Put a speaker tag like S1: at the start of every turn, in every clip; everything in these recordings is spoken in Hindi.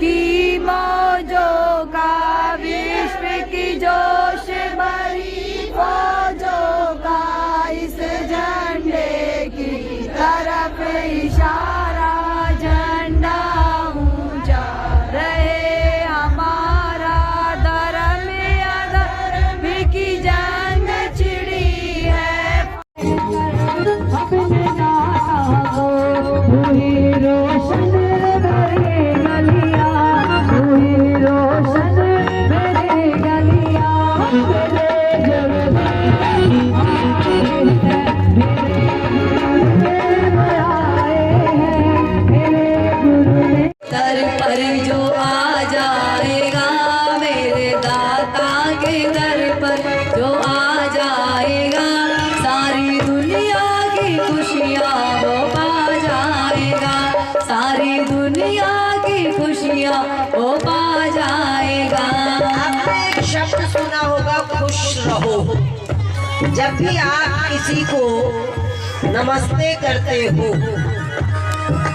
S1: की मौजों का, विश्व की जोश भरी फौजों का, इस झंडे की तरफ इशारा, झंडा ऊंचा रहे हमारा, धर्म अधर्म की जंग छिड़ी है। अपने जाता हो वही रोशन मेरे गलियां, वही रोशन मेरे गलियां, दर पर जो आ जाएगा, मेरे दाता के दर पर जो आ जाएगा, सारी दुनिया की खुशियाँ वो पा जाएगा, सारी दुनिया की खुशियाँ वो पा जाएगा।
S2: आपने एक शब्द सुना होगा, खुश रहो। जब भी आप किसी को नमस्ते करते हो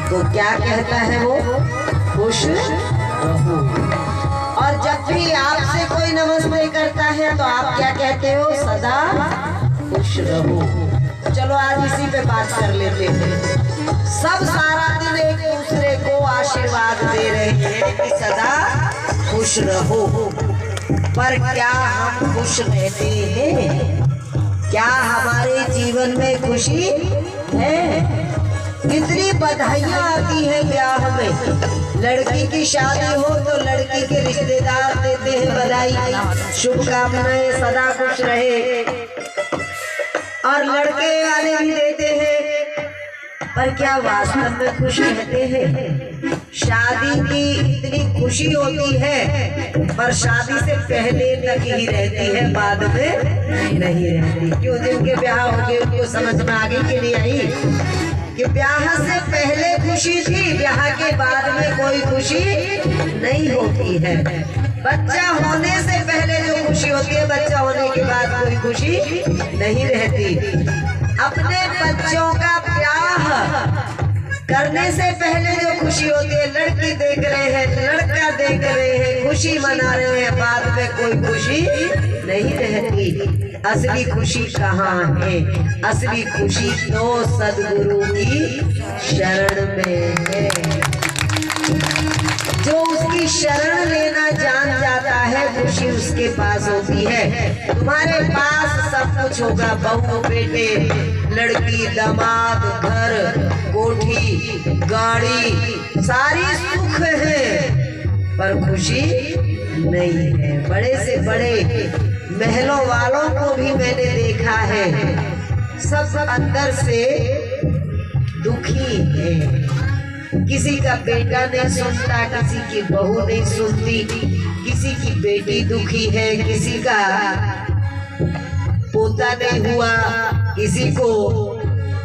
S2: तो क्या कहता है वो? खुश रहो। और जब भी आपसे कोई नमस्ते करता है तो आप क्या कहते हो? सदा खुश रहो। चलो आज इसी पे बात कर लेते हैं। सब सारा दिन एक दूसरे को आशीर्वाद दे रहे हैं कि सदा खुश रहो, पर क्या हम खुश रहते हैं? क्या हमारे जीवन में खुशी है? कितनी बधाइयाँ आती हैं ब्याह में। लड़की की शादी हो तो लड़की के रिश्तेदार देते हैं बधाई, शुभकामनाएं, सदा खुश रहे, और लड़के वाले भी देते हैं, पर क्या वास्तव में खुश रहते हैं? शादी की इतनी खुशी होती है पर शादी से पहले तक ही रहती है, बाद में नहीं रहती। क्यों? जिनके ब्याह हो गए उनको समझ में आगे के लिए आई कि ब्याह से पहले खुशी थी, ब्याह के बाद में कोई खुशी नहीं होती है। बच्चा होने से पहले जो खुशी होती है, बच्चा होने के बाद कोई खुशी नहीं रहती। अपने बच्चों का ब्याह करने से पहले जो खुशी होती है, लड़की देख रहे हैं, लड़का देख रहे हैं, खुशी मना रहे हैं, बाद में कोई खुशी नहीं रहती। असली खुशी कहाँ है? असली खुशी तो सद्गुरु की शरण में है। जो उसकी शरण लेना जान जाता है, खुशी उसके पास होती है। तुम्हारे पास सब कुछ होगा, बहू बेटे, लड़की, दामाद, घर, कोठी, गाड़ी, सारी सुख है, पर खुशी नहीं है। बड़े से बड़े महलों वालों को भी मैंने देखा है, सब अंदर से दुखी है। किसी का बेटा नहीं सुनता, किसी की बहू नहीं सुनती, किसी की बेटी दुखी है, किसी का पोता नहीं हुआ, किसी को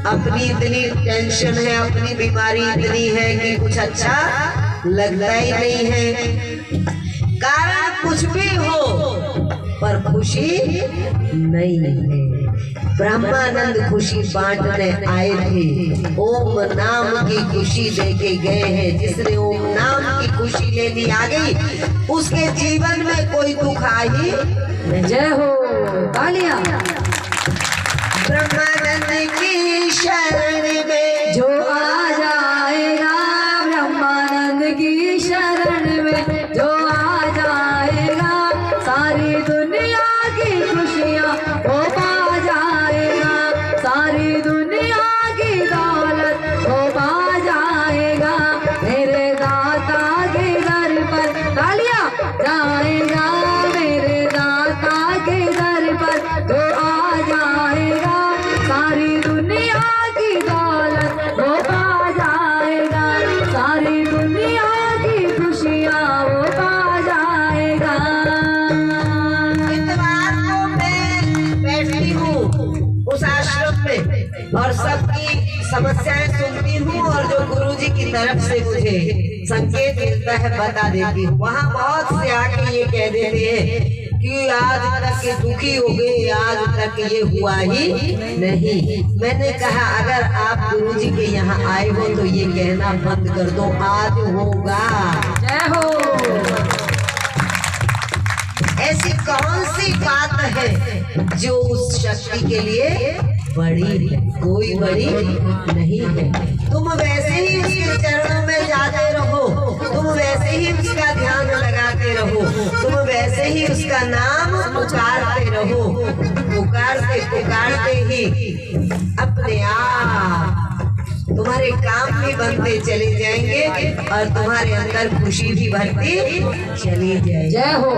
S2: अपनी इतनी टेंशन है, अपनी बीमारी इतनी है कि कुछ अच्छा लगता ही नहीं है। कारण कुछ भी हो पर खुशी नहीं है। ब्रह्मानंद खुशी बांटने आए थे, ओम नाम की खुशी लेके गए हैं। जिसने ओम नाम की खुशी लेनी आ गई, उसके जीवन में कोई दुख आई।
S1: जय हो, तालियां।
S2: ब्रह्मानंद की शरण में
S1: जो आ जाएगा, ब्रह्मानंद की शरण में जो आ जाएगा, सारी दुनिया की खुशियाँ वो पा जाएगा, सारी दुनिया की दौलत वो पा जाएगा। मेरे दाता के दर पर तालियां जाएगा, मेरे दाता के दर पर तो आ जाएगा, सारी दुनिया की दौलत वो पा जाएगा, सारी दुनिया की खुशियाँ वो पा जाएगा।
S2: इतवार को मैं बैठती हूँ उस आश्रम में और सबकी समस्याएं सुनती हूँ, और जो गुरुजी की तरफ से मुझे संकेत मिलता है बता देती हूँ। वहाँ बहुत से आके ये कह देते हैं कि आज तक के दुखी हो गए, आज तक ये हुआ ही नहीं। मैंने कहा अगर आप गुरुजी के यहाँ आए हो तो ये कहना बंद कर दो, आज होगा।
S1: जय हो।
S2: ऐसी कौन सी बात है जो उस शक्ति के लिए बड़ी है? कोई बड़ी नहीं है। तुम वैसे ही उसके चरणों में जाते रहो, तुम वैसे ही उसका ध्यान लगाते रहो, तुम वैसे ही उसका नाम पुकारते रहो। पुकारते ही अपने आप तुम्हारे काम भी बनते चले जाएंगे और तुम्हारे अंदर खुशी भी भरती चली जाएगी।
S1: जय हो।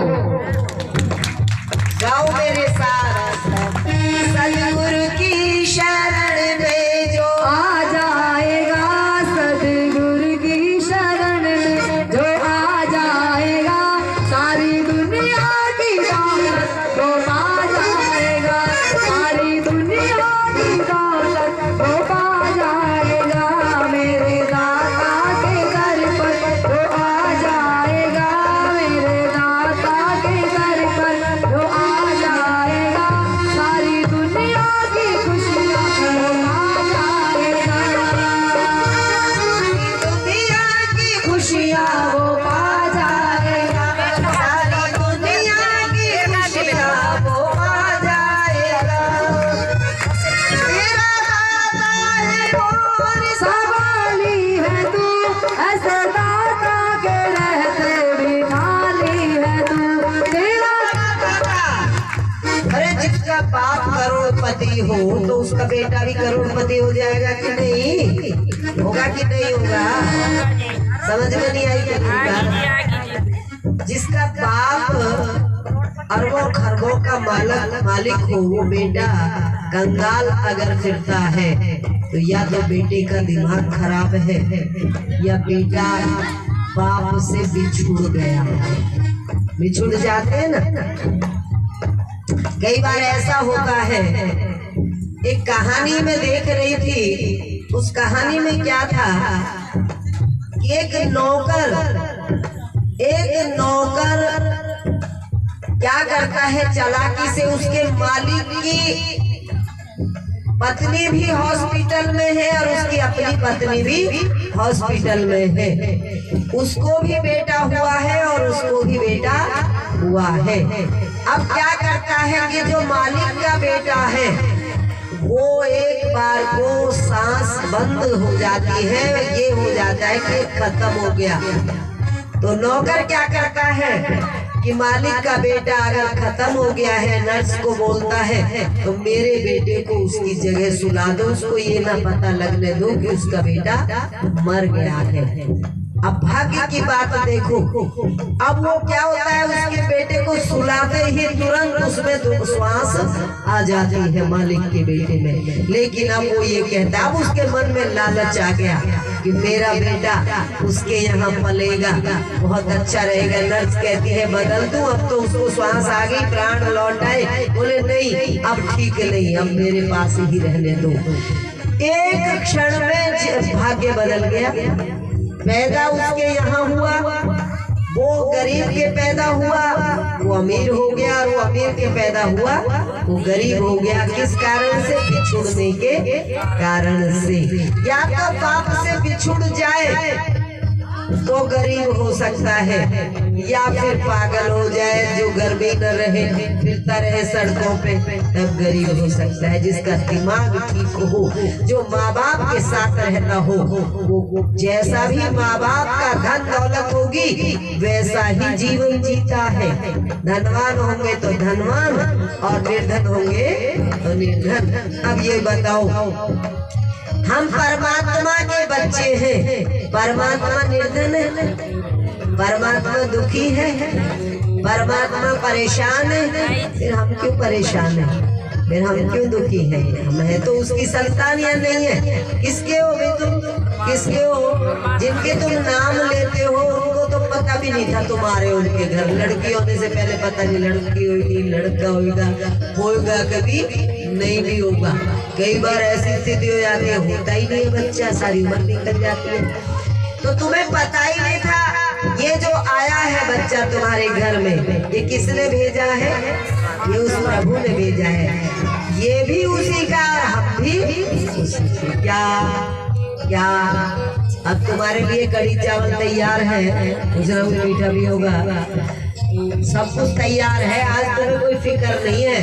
S2: गाओ मेरे साथ, सतगुरु की शरण में जो
S1: आ जाएगा, सतगुरु की शरण में जो आ जाएगा, सारी दुनिया की दौलत वो पा जाएगा, सारी दुनिया की दौलत वो पा जाएगा। मेरे दाता के दर पर वो आ जाएगा, मेरे दाता के दर पर वो आ जाएगा, सारी दुनिया की खुशियाँ वो पा जाएगा,
S2: दुनिया की
S1: खुशियाँ वो पा जाएगा,
S2: सारी दुनिया की खुशियाँ वो पा जाएगा। तेरा दाता है कौन सा?
S1: सवाली है तू, ऐसे दाता के रहते भी खाली है तू, तेरा
S2: अरे जिसका बाप करोड़पति हो तो उसका बेटा भी करोड़पति हो जाएगा कि नहीं? होगा कि नहीं होगा? समझ में नहीं आई बात? जिसका बाप अरबों खरबों का मालिक हो, वो बेटा कंगाल अगर फिरता है तो या तो बेटे का दिमाग खराब है या बेटा बाप से बिछुड़ गया। बिछुड़ जाते हैं ना, कई बार ऐसा होता है। एक कहानी में देख रही थी, उस कहानी में क्या था कि एक नौकर क्या करता है, चालाकी से उसके मालिक की पत्नी भी हॉस्पिटल में है और उसकी अपनी पत्नी भी हॉस्पिटल में है। उसको भी बेटा हुआ है और उसको भी बेटा हुआ है। अब क्या करता है कि जो मालिक का बेटा है वो एक बार को सांस बंद हो जाती है, ये हो जाता है कि खत्म हो गया। तो नौकर क्या करता है कि मालिक का बेटा अगर खत्म हो गया है, नर्स को बोलता है तो मेरे बेटे को उसकी जगह सुला दो, उसको ये ना पता लगने दो कि उसका बेटा मर गया है। अब भाग्य की बात देखो, अब वो क्या होता है, उसके बेटे को सुलाते ही तुरंत उसमें श्वास आ जाती है मालिक के बेटे में। लेकिन अब वो ये कहता है, अब उसके मन में लालच आ गया कि मेरा बेटा उसके यहाँ पलेगा, बहुत अच्छा रहेगा। नर्स कहती है बदल दूं, अब तो उसको श्वास आ गई, प्राण लौट आए। बोले नहीं, अब ठीक नहीं, अब मेरे पास ही रहने दो। एक क्षण में भाग्य बदल गया। पैदा उसके यहाँ हुआ, वो गरीब के पैदा हुआ, वो अमीर हो गया, और वो अमीर के पैदा हुआ, वो गरीब हो गया। किस कारण से? बिछुड़ने के कारण से। या तो बाप से बिछुड़ जाए तो गरीब हो सकता है, या फिर पागल हो जाए, जो घर में न रहे, फिरता रहे सड़कों पे, तब गरीब हो सकता है। जिसका दिमाग ठीक हो, जो माँ बाप के साथ रहता हो, वो जैसा भी माँ बाप का धन दौलत होगी वैसा ही जीवन जीता है। धनवान होंगे तो धनवान और निर्धन होंगे तो निर्धन। अब ये बताओ, हम परमात्मा के बच्चे हैं, परमात्मा निर्धन है, परमात्मा दुखी है, परमात्मा परेशान है, फिर हम क्यों परेशान है? फिर हम क्यों दुखी हैं? हम है तो उसकी संतान या नहीं है? किसके हो भी तुम? किसके हो? जिनके तुम नाम लेते हो उनको तो पता भी नहीं था तुम्हारे उनके घर। लड़की होने से पहले पता नहीं लड़की होगी, लड़का होगा कभी नहीं भी होगा। कई बार ऐसी स्थिति हो जाती है, होता ही नहीं बच्चा, सारी उम्र निकल जाती है। तो तुम्हें पता ही नहीं था ये जो आया है बच्चा बच्चा तुम्हारे घर में, ये किसने भेजा है? ये उस प्रभु ने भेजा है। ये भी उसी का, हम भी उसी के। क्या अब तुम्हारे लिए कढ़ी चावल तैयार है, कुछ ना कुछ मीठा भी होगा, सब कुछ तैयार है। आज तुम्हें कोई फिक्र नहीं है,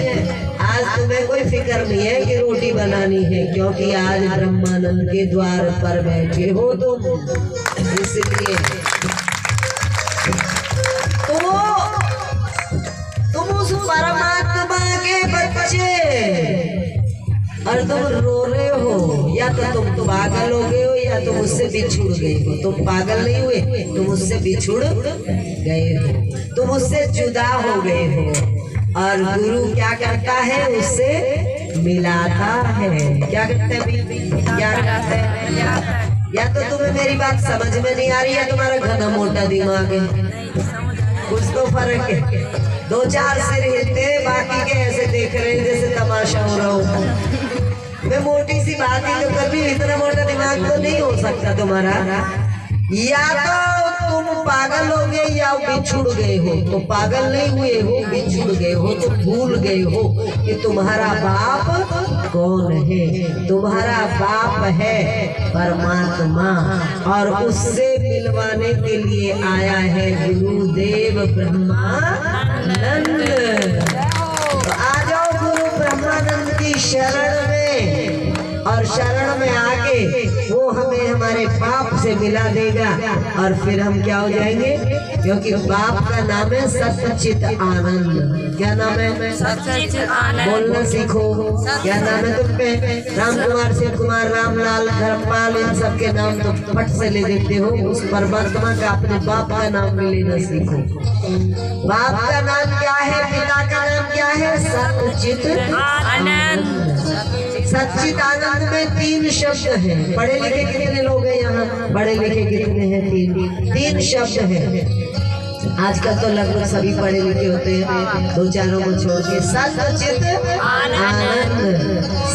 S2: आज तुम्हें कोई फिक्र नहीं है कि रोटी बनानी है, क्योंकि आज ब्रह्मानंद के द्वार पर बैठे हो तुम, इसलिए तुम उस परमात्मा के बच्चे, और तुम रो रहे हो, या तो तुम पागल हो गए हो या तुम उससे बिछुड़ गए हो। तुम पागल नहीं हुए, तुम उससे बिछुड़ गए हो, तुम उससे जुदा हो गए हो। और गुरु क्या करता है? उससे मिलाता है। क्या करता है? क्या करता है? या तो तुम्हें मेरी बात समझ में नहीं आ रही है, तुम्हारा घना मोटा दिमाग है, कुछ तो फर्क है। दो चार सिर हिलते, बाकी के ऐसे देख रहे हैं जैसे तमाशा हो रहा हो। मैं मोटी सी बात ही तो कर रही, इतना मोटा दिमाग तो नहीं हो सकता तुम्हारा। या तो तुम पागल हो गए या बिछुड़ गए हो। तो पागल नहीं हुए हो, बिछुड़ गए हो, तो भूल गए हो कि तुम्हारा बाप कौन है। तुम्हारा बाप है परमात्मा, और उससे मिलवाने के लिए आया है गुरुदेव ब्रह्मानंद। तो आ जाओ गुरु ब्रह्मानंद की शरण में, और शरण में आके वो हमें हमारे बाप से मिला देगा, और फिर हम क्या हो जाएंगे? क्योंकि बाप का नाम है सच्चित आनंद। क्या नाम है?
S3: सच्चित आनंद।
S2: बोलना सीखो। क्या नाम है तुम पे? राम कुमार, शिव कुमार, रामलाल, धर्मपाल, इन सब के नाम तो फट से ले देते हो। उस परमात्मा का, अपने बाप का नाम भी लेना सीखो। बाप का नाम क्या है? पिता का नाम क्या है? सच्चित
S3: आनंद।
S2: सच्चित आनंद में 3 शब्द हैं। पढ़े लिखे कितने लोग हैं यहाँ? पढ़े लिखे कितने हैं? 3 शब्द हैं। आजकल तो लगभग सभी पढ़े लिखे होते हैं, 2-4 को छोड़ के। सच्चित आनंद,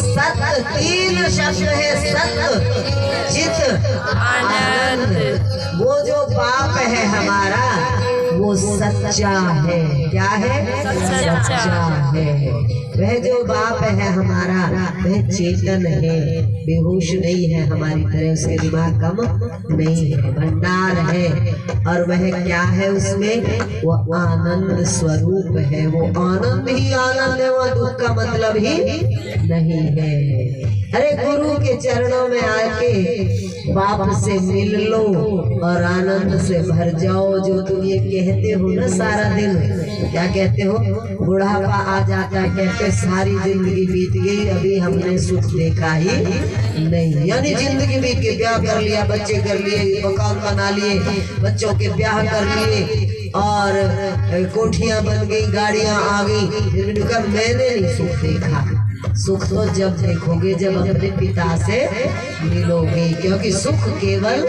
S2: सत्य 3 शब्द है। सत्य चित आनंद। वो जो बाप है हमारा, वो सच्चा है। क्या है? सच्चा है। वह जो बाप है हमारा, वह चेतन है, बेहोश नहीं है हमारी तरह, उसके दिमाग कम नहीं है, भंडार है। और वह क्या है? उसमें वो आनंद स्वरूप है। वो आनंद ही आनंद है, वो दुख का मतलब ही नहीं है। अरे गुरु के चरणों में आके बाप से मिल लो और आनंद से भर जाओ। जो तुम ये कहते हो ना सारा दिन, क्या कहते हो? बुढ़ापा आ जाता है, कहते सारी जिंदगी बीत गई, अभी हमने सुख देखा ही नहीं। यानी जिंदगी बीत गई, ब्याह कर लिया, बच्चे कर लिए, मकान बना लिए, बच्चों के ब्याह कर लिए, और कोठियां बन गई, गाड़ियां आ गई। मैंने नहीं सुख देखा। सुख तो जब देखोगे, जब अपने पिता से मिलोगे, क्योंकि सुख केवल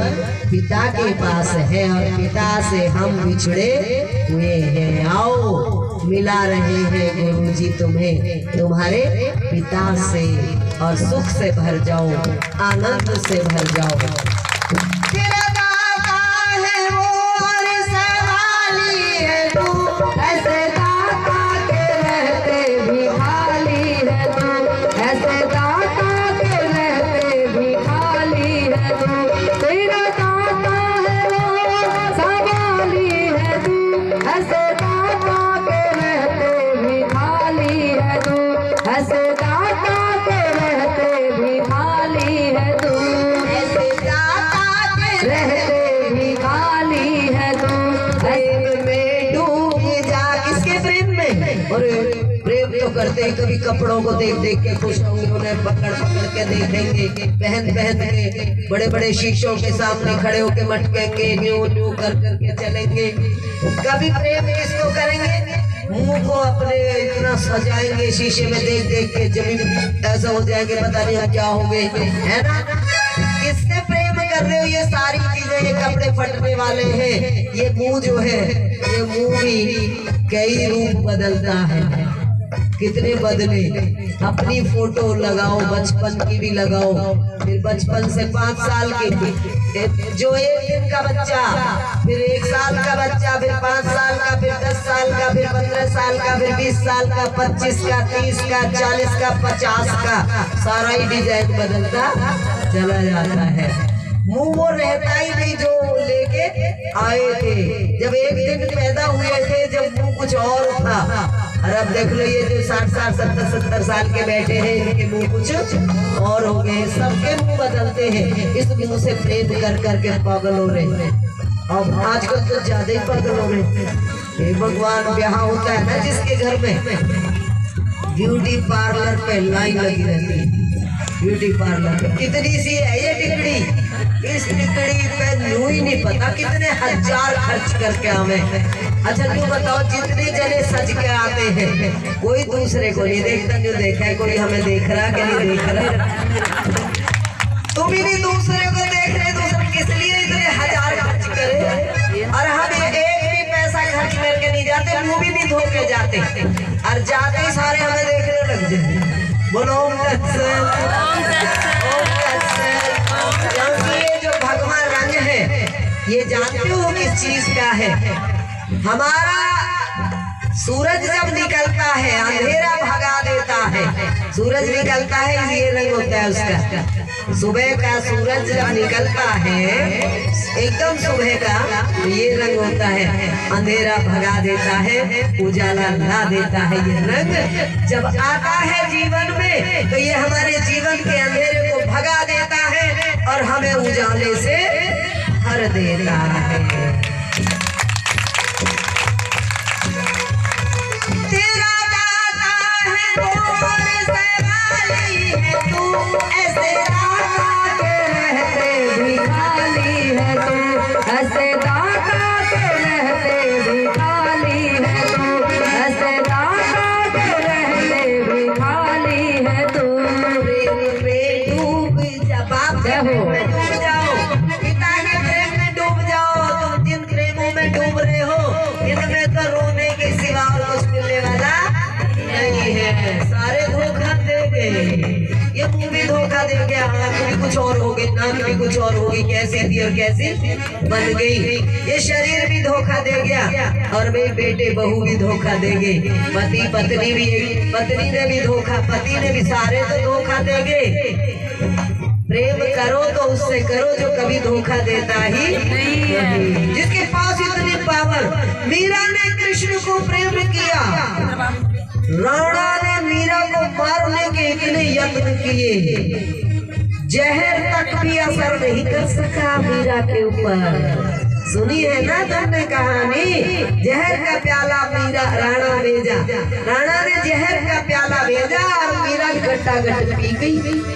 S2: पिता के पास है, और पिता से हम बिछड़े हुए हैं। आओ, मिला रहे हैं गुरु जी तुम्हें तुम्हारे पिता से, और सुख से भर जाओ, आनंद से भर जाओ। तेरा दाता है वो, और सवाली है तू,
S1: ऐसे दाता के रहते भी खाली है तू, ऐसे दाता के रहते भी खाली है तू। तेरा दाता है वो, सवाली है तू, ऐसे दाता के रहते भी खाली है तू, ऐसे दाता के रहते भी खाली है तू,
S2: ऐसे दाता के
S1: रहते भी खाली है तू।
S2: प्रेम में डूब जा। किसके प्रेम में? और प्रेम तो करते हैं, कभी कपड़ों को देख देख के खुश होंगे, उन्हें पकड़ पकड़ के देखेंगे, पहन पहन के बड़े बड़े शीशों के सामने खड़े होके मटकेंगे, न्यू न्यू कर करके चलेंगे। कभी प्रेम किसको करेंगे? मुंह को अपने इतना सजाएंगे शीशे में देख देख के, जब ऐसा हो जाएंगे पता नहीं हम क्या हो गए, है ना? किससे प्रेम कर रहे हो? ये सारी चीजें, ये कपड़े फटने वाले हैं, ये मुंह जो है, ये मुंह भी कई रूप बदलता है। कितने बदले। अपनी फोटो लगाओ, बचपन की भी लगाओ, फिर बचपन से 5 साल की, जो 1 दिन का बच्चा, फिर 1 साल का बच्चा, फिर 5 साल साल का, फिर 15 साल का, फिर 20 साल का, 25 का, 30 का, 40 का, 50 का, सारा ही डिजाइन बदलता चला जाता है। मुंह वो रहता ही नहीं जो लेके आए थे। जब एक दिन पैदा हुए थे जब मुंह कुछ और था, और अब देख लो ये जो 60 70 साल के बैठे हैं इनके मुंह कुछ और हो गए। सबके मुंह बदलते हैं, इस मुंह से प्रेम कर करके पागल हो रहे हैं। अब आजकल तो ज्यादा ही पागल हो रहे हैं। भगवान, ब्याह होता है ना जिसके घर में, ब्यूटी पार्लर पे लाइन लगी रहती है। ब्यूटी पार्लर कितनी सी है ये टिकड़ी, इस टिकड़ी पे यूं ही नहीं पता कितने हजार खर्च करके हमें। अच्छा तू बताओ, जितने जने सज के आते हैं कोई दूसरे को नहीं देखता, जो देखा है कोई हमें देख रहा कि नहीं देख रहा। तुम ही नहीं दूसरे को देख रहे, दूसरे किस लिए इतने हजार खर्च करे। और हम एक भी पैसा खर्च करके नहीं जाते, मुंह भी नहीं धो के जाते, और जाते ही सारे हमें देखने लग जाए। बोलो ओम तत्सत, ओम तत्सत। क्योंकि ये जो भगवान रंग है ये जानते हो किस चीज का है? हमारा सूरज जब निकलता है अंधेरा भगा देता है। सूरज निकलता है ये रंग होता है उसका। सुबह का सूरज जब निकलता है एकदम सुबह का, तो ये रंग होता है। अंधेरा भगा देता है, उजाला ला देता है। ये रंग जब आता है जीवन में तो ये हमारे जीवन के अंधेरे को भगा देता है और हमें उजाले से भर देता है। तेरा दाता है गोर सवाली है तू, ऐसे दाता के रहते भी खाली है तू,
S1: ऐसे दाता के रहते भी खाली है तू, ऐसे दाता के रहते भी खाली है तू।
S2: प्रेम में डूब जा, बाप के प्रेम में डूब जाओ, पिता के प्रेम में डूब जाओ। तुम जिन प्रेमों में डूब रहे हो इनमें तो रोने के सिवा और कुछ मिलने वाला नहीं है। सारे धोखा देंगे, ये मुंह भी धोखा देंगे, आंख भी कुछ और होगी, नाक भी कुछ और होगी, कैसी थी और कैसी बन गई। ये शरीर भी धोखा दे गया, और मेरे बेटे बहू भी धोखा देंगे, पति पत्नी भी, पत्नी ने भी धोखा, पति ने भी, सारे तो धोखा देंगे। प्रेम करो तो उससे करो जो कभी धोखा देता ही नहीं, जिसके पास इतनी पावर। मीरा ने कृष्ण को प्रेम किया, राणा ने मीरा को मारने के इतने यत्न किए, जहर तक भी असर नहीं कर सका मीरा के ऊपर। सुनी है ना तुमने कहानी? जहर का प्याला मीरा राणा भेजा, राणा ने जहर का प्याला भेजा और मीरा गट्टागट पी गई।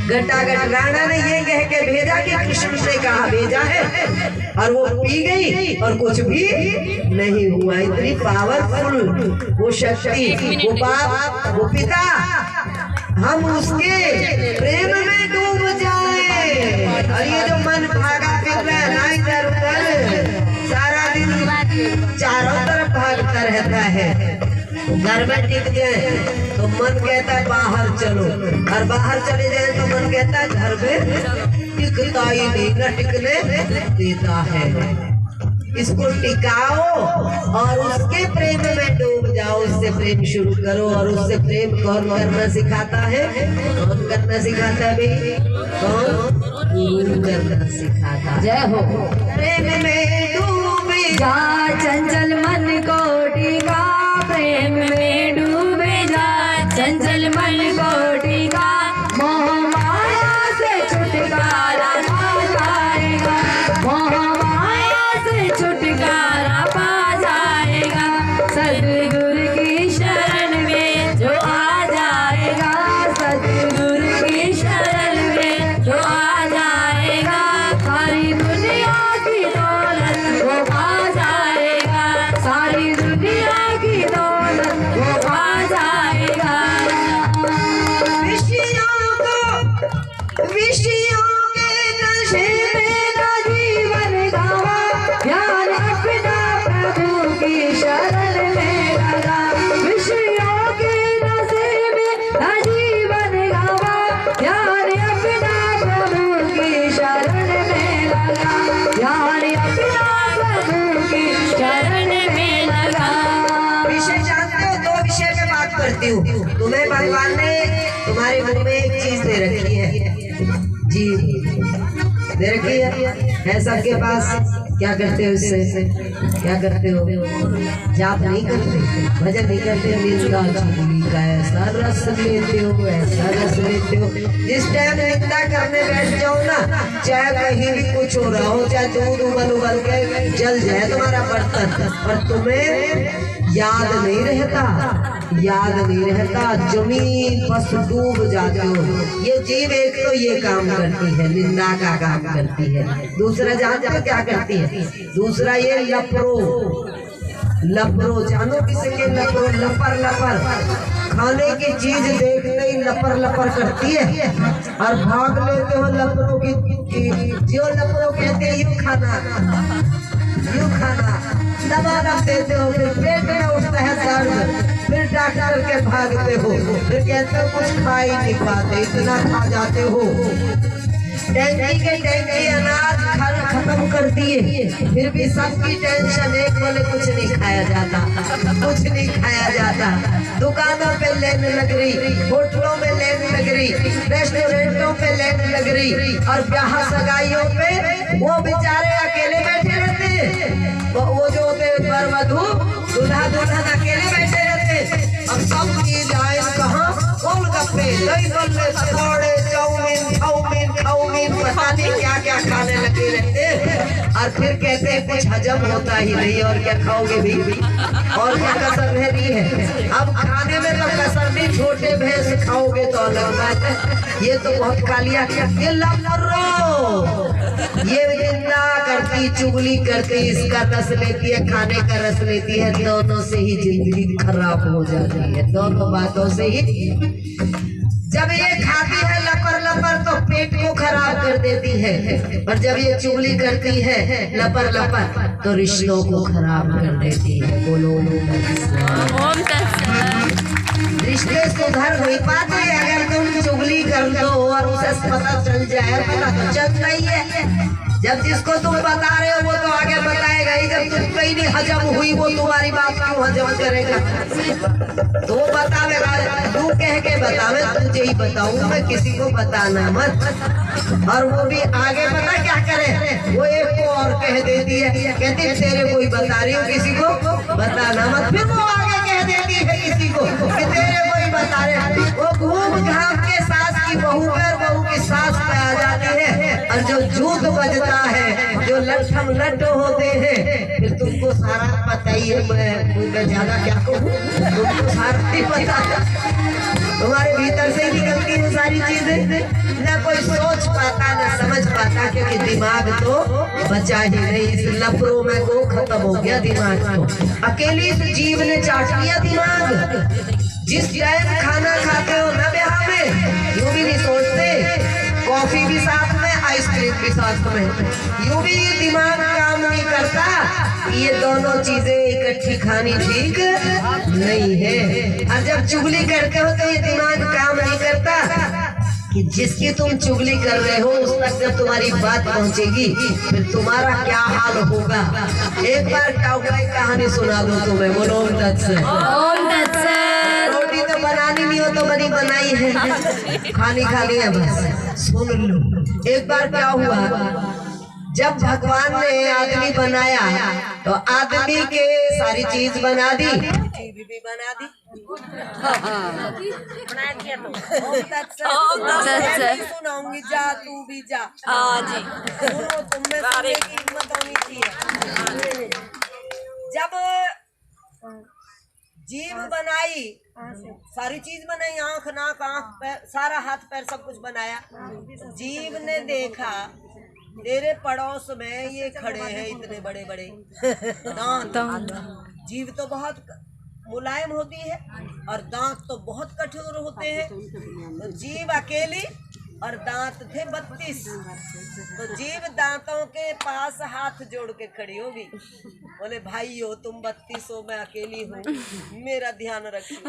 S2: गट्टागट राणा ने ये कह के भेजा कि कृष्ण ने कहा भेजा है, और वो पी गई और कुछ भी नहीं हुआ। इतनी पावरफुल वो शक्ति, वो बाप, वो पिता, हम उसके प्रेम में डूब जाए। और ये जो मन भागा फिर रहा है ना इधर उधर, सारा दिन चारों तरफ भागता रहता है। घर में टिक जाए तो मन कहता है बाहर चलो, और बाहर चले जाए तो मन कहता है घर में टिकता ही नहीं, न टिकने देता है। इसको टिकाओ और उसके प्रेम में डूब जाओ, उससे प्रेम शुरू करो। और उससे प्रेम कौन करना सिखाता है? कौन करना सिखाता है भाई? कौन? गुरु करना सिखाता है।
S1: जय हो।
S2: प्रेम में डूब
S1: जा चंचल मन को टिका, प्रेम में डूबे जा चंचल मन को टिका, मोह माया से छुटकारा पा जाएगा, मोह माया से छुटकारा पा जाएगा। सतगुरु की शरण में जो आ जाएगा, सतगुरु की शरण में जो आ जाएगा, सारी दुनिया की दौलत वो पा जाएगा,
S2: कहती हूँ, तुम्हें भगवान ने तुम्हारे मुंह में एक चीज दे रखी है जी, दे रखी है सबके पास। क्या करते हो इससे? क्या करते हो? जाप नहीं करते, भजन नहीं करते, निंदा चुगली का ऐसा रस लेते हो, ऐसा रस लेते हो। जिस टाइम निंदा करने बैठ जाओ ना, चाहे कहीं भी कुछ हो रहा हो, चाहे दूध उबल के जल जाए तुम्हारा बर्तन, और तुम्हें याद नहीं रहता, जमीन पर डूब जाते हो। ये जीव एक तो ये काम करती है, निंदा का काम करती है। दूसरा जानते हो क्या करती है? दूसरा ये लपरो जानो किसे के लपरो? लपर खाने की चीज देखते ही लपर करती है और भाग लेते हो लपरों की। जो लपरो कहते हैं यूं खाना दबा देते हो, फिर पेट में उठता है दर्द, फिर डॉक्टर के भागते हो, फिर कहते हो कुछ खा ही नहीं पाते, इतना खा जाते हो। टैंकी अनाज खाना खत्म कर दिए, फिर भी सबकी टेंशन, एक बोले कुछ नहीं खाया जाता। दुकानों पे लेने लग रही, होटलों में लेने लग रही, रेस्टोरेंटों पे लेने लग रही, और ब्याह सगाइयों पे वो बेचारे अकेले बैठे रहते। वो जो होते वर वधू दूल्हा दुल्हन अकेले बैठे रहते। अब सब की लाइन कहाँ? गोलगप्पे, दही बल्ले, पकौड़े, चाउमीन, पता नहीं क्या खाने लगे रहते, और फिर कहते हैं कुछ हजम होता ही नहीं, और क्या खाओगे भी, और क्या कसर रह रही है? अब खाने में तो कसर नहीं, छोटे भैंस खाओगे तो अलग बात है। ये तो बहुत कालिया, ये लपरो, ये निंदा करती, चुगली करती, इसका रस लेती है, खाने का रस लेती है, दोनों से ही जिंदगी खराब हो जाती है, दोनों बातों से ही। जब ये खाती है लपर तो पेट को खराब कर देती है, और जब ये चुगली करती है लपर तो रिश्तों को खराब कर देती है। बोलो
S3: ओम तत्सत।
S2: रिश्ते सुधर नहीं पाते अगर तुम चुगली कर दो और उसे पता चल जाए। पता तो चलता ही है, जब जिसको तुम बता रहे हो वो तो आगे बताएगा ही। जब तुम कहीं नहीं हजम हुई, वो तुम्हारी बात क्यों हजम करेगा? तो बतावेगा, तू कह के बतावे, तुझे ही बताऊं मैं, किसी को बताना मत। और वो भी आगे पता क्या करे, वो एक को और कह देती है, कहती है तेरे को ही बता रही हूँ, किसी को बताना मत। फिर वो आगे कह देती है किसी को कि तेरे को ही बता रहे। वो घूम घाम के सास की बहू पर, बहू की सास पे आ जाती है, और जो झूठ बजता है, जो लट्ठम लट्ठ होते हैं, फिर तुमको सारा पता ही है। मैं ज्यादा क्या कहूँ, तुमको सारा ही पता है, तुम्हारे भीतर से ही निकलती है सारी चीजें। ना कोई सोच पाता, ना समझ पाता, क्योंकि दिमाग तो बचा ही नहीं। इस लफड़ों में वो खत्म हो गया दिमाग तो। अकेली इस जीव ने चाट लिया दिमाग। जिस टाइम खाना खाते हो ना ब्याह में, यूं भी नहीं सोचते, कॉफी भी साथ में, आइसक्रीम भी साथ में, यूं भी ये दिमाग काम नहीं करता। ये दोनों चीजें इकट्ठी खानी ठीक नहीं है। और जब चुगली करते हो तो ये दिमाग काम नहीं करता कि जिसकी तुम चुगली कर रहे हो उस तक जब तुम्हारी बात पहुंचेगी, फिर तुम्हारा क्या हाल होगा। एक बार क्या हुआ, कहानी सुना दो तुम्हें। बोलो ओम तत्सत।
S3: ओम तत्सत।
S2: रोटी तो बनानी नहीं हो तो बनी बनाई है, खानी है बस। सुन लो, एक बार क्या हुआ, जब भगवान ने आदमी बनाया तो आदमी के सारी चीज बना दी, टीवी भी बना दी, बना दिया। तो सुनाऊंगी, जा तू भी जा।
S3: जी
S2: सुनो, तुमने सुनने की हिम्मत होनी चाहिए। जब जीभ बनाई, सारी चीज बनाई, आंख नाक आंख पैर, सारा हाथ पैर सब कुछ बनाया। जीभ ने देखा तेरे पड़ोस में ये खड़े हैं इतने बड़े बड़े दांत। जीभ तो बहुत मुलायम होती है और दांत तो बहुत कठोर होते हैं। तो जीभ अकेली और दांत थे 32। तो जीभ दांतों के पास हाथ जोड़ के खड़ी होगी, बोले भाई हो तुम 32 हो, मैं अकेली हूँ, मेरा ध्यान रखिए,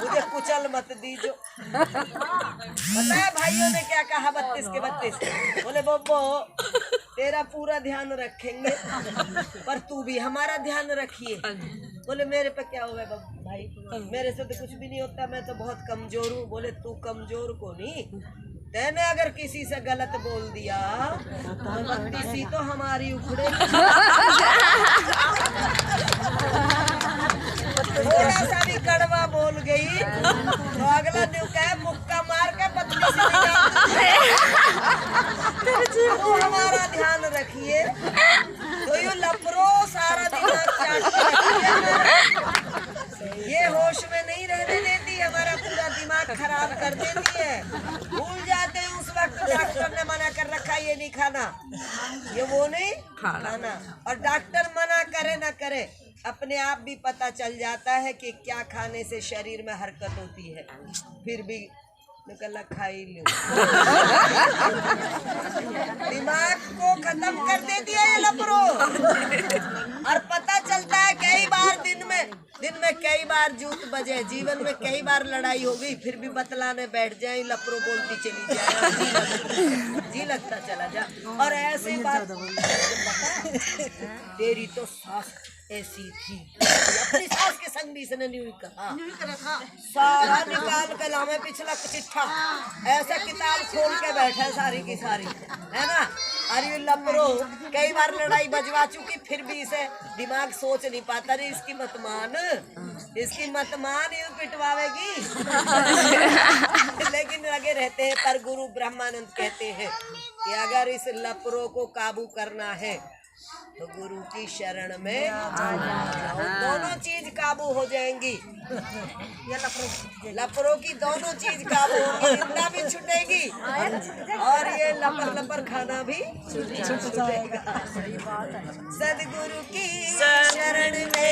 S2: मुझे कुचल मत दीजो। पता है भाइयों ने क्या कहा 32 के 32? बोले बब्बो तेरा पूरा ध्यान रखेंगे, पर तू भी हमारा ध्यान रखिए। बोले मेरे पे क्या हुआ भाई, मेरे से तो कुछ भी नहीं होता, मैं तो बहुत कमजोर हूँ। बोले तू कमजोर को नहीं, तेने अगर किसी से गलत बोल दिया तो बत्ती सी तो हमारी उखड़े। थोड़ा सा भी कड़वा बोल गई तो अगला दिन कहे मुक्का मार के बत्ती सी तो हमारा ध्यान रखिए। तो ये लफरो सारा दिमाग चाट के रखती है, ये होश में नहीं रहने देती, हमारा पूरा दिमाग खराब कर देती है। भूल जाते हैं उस वक्त डॉक्टर ने मना कर रखा ये नहीं खाना, ये वो नहीं खाना। और डॉक्टर मना करे ना करे, अपने आप भी पता चल जाता है कि क्या खाने से शरीर में हरकत होती है, फिर भी निकल खा ही लो। दिमाग को खत्म कर देती है ये लपरो। और पता चलता है कई बार दिन में कई बार जूत बजे, जीवन में कई बार लड़ाई हो गई, फिर भी बतलाने बैठ जाए, लपरो बोलती चली जाए, जी लगता चला जा। और ऐसी बात तेरी तो सास ऐसी थी, अपनी सास के संग भी इसने नहीं कहा, सारा निकाल कर लामे पिछला चिट्ठा ऐसा किताब खोल के बैठा सारी की सारी, है ना। अरे लपरो कई बार लड़ाई बजवा चुकी, फिर भी इसे दिमाग सोच नहीं पाता, रे इसकी मत मान यूं पिटवावेगी। लेकिन लगे रहते हैं। पर गुरु ब्रह्मानंद कहते हैं कि अगर इस लपरो को काबू करना है तो गुरु की शरण में आ जाओ, दोनों चीज काबू हो जाएंगी। ये लपरों की दोनों चीज काबू होगी, निंदा भी छुटेगी और ये लपर खाना भी छूटेगा। सदगुरु की शरण में